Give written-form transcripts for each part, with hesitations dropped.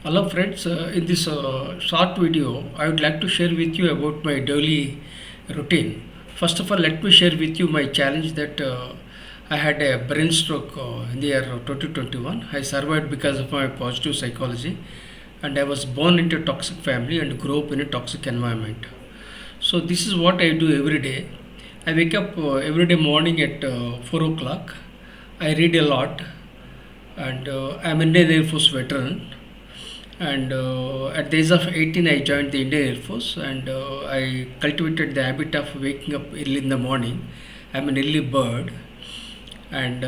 Hello friends, in this short video, I would like to share with you about my daily routine. First of all, let me share with you my challenge that I had a brain stroke in the year 2021. I survived because of my positive psychology, and I was born into a toxic family and grew up in a toxic environment. So this is what I do every day. I wake up every day morning at 4 o'clock. I read a lot, and I'm an Indian Air Force veteran, and at the age of 18 I joined the Indian Air Force, and I cultivated the habit of waking up early in the morning. I'm an early bird, and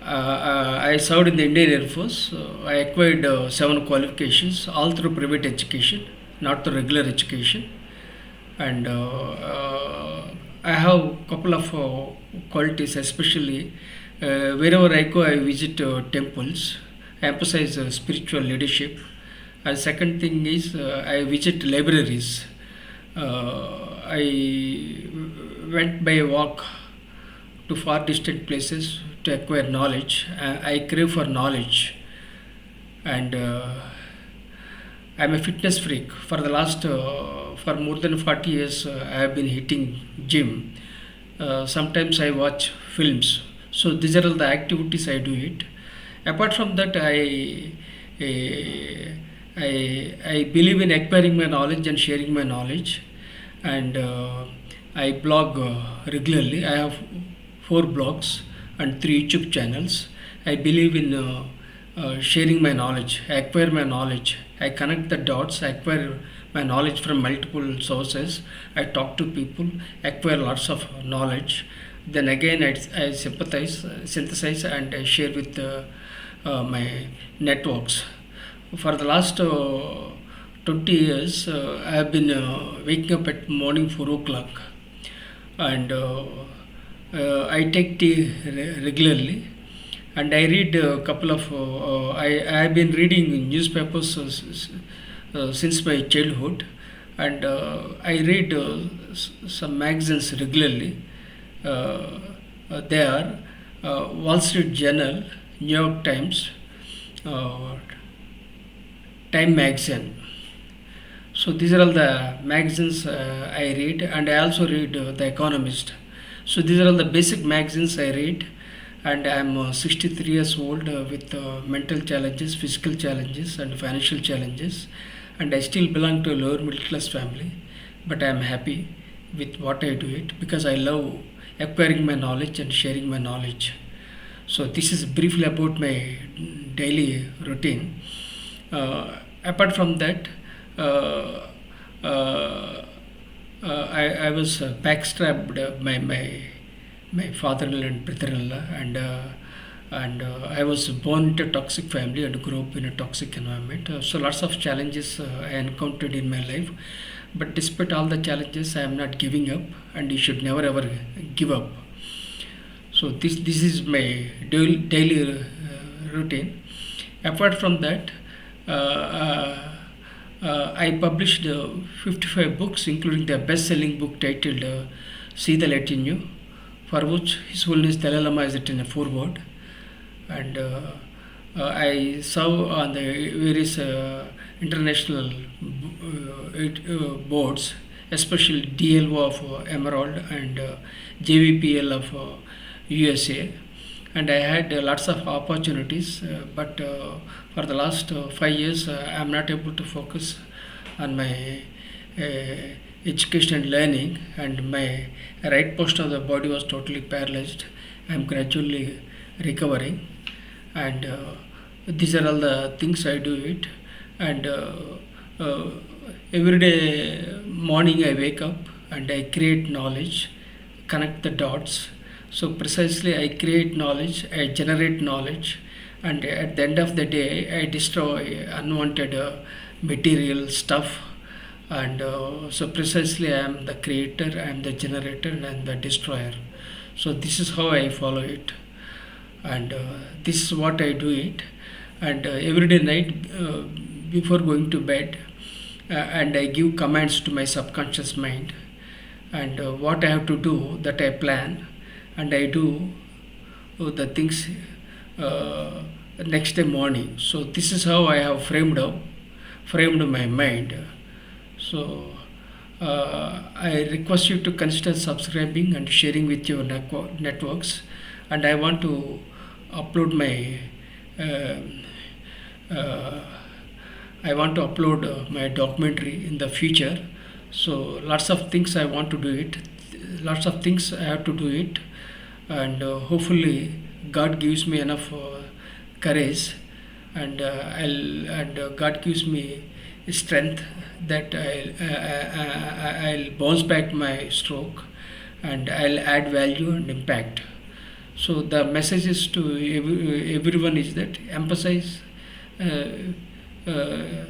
I served in the Indian Air Force. I acquired 7 qualifications, all through private education, not through regular education. And I have couple of qualities, especially wherever I go, I visit temples. I emphasize spiritual leadership. And second thing is I visit libraries. I went by a walk to far distant places to acquire knowledge. I crave for knowledge, and I'm a fitness freak. For more than 40 years, I have been hitting gym. Sometimes I watch films. So these are all the activities I do it. Apart from that, eh, I believe in acquiring my knowledge and sharing my knowledge, and I blog regularly. I have 4 blogs and 3 YouTube channels. I believe in sharing my knowledge. I acquire my knowledge. I connect the dots. I acquire my knowledge from multiple sources. I talk to people, acquire lots of knowledge. Then again, I synthesize, and I share with my networks. For the last 20 years, I have been waking up at morning 4 o'clock, and I take tea regularly, and I read a couple of. I have been reading newspapers since my childhood, and I read some magazines regularly. They are Wall Street Journal, New York Times, uh, Time Magazine. So these are all the magazines I read, and I also read The Economist. So these are all the basic magazines I read, and I'm 63 years old with mental challenges, physical challenges, and financial challenges, and I still belong to a lower middle class family, but I'm happy with what I do it because I love acquiring my knowledge and sharing my knowledge. So this is briefly about my daily routine. Apart from that, uh, uh, I was backstabbed by my father-in-law and brother-in-law, and I was born into a toxic family and grew up in a toxic environment. So lots of challenges I encountered in my life, but despite all the challenges, I am not giving up, and you should never ever give up. So this is my daily routine. Apart from that, I published 55 books, including the best-selling book titled "See the Light in You," for which His Holiness Dalai Lama has written a foreword, and I serve on the various international boards, especially DLO of Emerald and JVPL of USA, and I had lots of opportunities, but for the last 5 years, I am not able to focus on my education and learning, and my right portion of the body was totally paralyzed. I am gradually recovering, and these are all the things I do it, and uh, every day morning I wake up and I create knowledge, connect the dots. So precisely I create knowledge, I generate knowledge, and at the end of the day I destroy unwanted material stuff, and so precisely I am the creator, I am the generator, and I am the destroyer. So this is how I follow it, and this is what I do it, and every day night before going to bed, and I give commands to my subconscious mind, and what I have to do that I plan, and I do the things uh, next day morning. So this is how I have framed my mind. So I request you to consider subscribing and sharing with your networks. And I want to upload my uh, I want to upload my documentary in the future. So lots of things I want to do it. Lots of things I have to do it, and hopefully God gives me enough courage, and God gives me strength that I'll bounce back my stroke, and I'll add value and impact. So the message is to everyone is that emphasize uh, uh,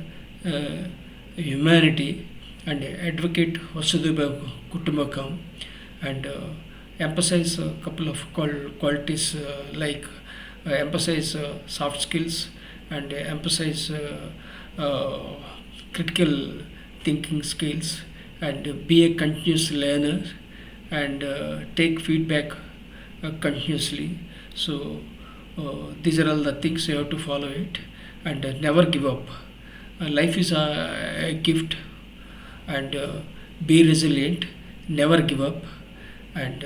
uh, humanity and advocate Vasudhaiva Kutumbakam, and emphasize a couple of qualities like emphasize soft skills, and emphasize uh, critical thinking skills, and be a continuous learner, and take feedback continuously. So these are all the things you have to follow it, and never give up. Life is a gift, and be resilient, never give up, and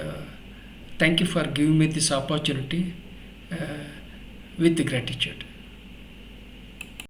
thank you for giving me this opportunity, uh, with gratitude.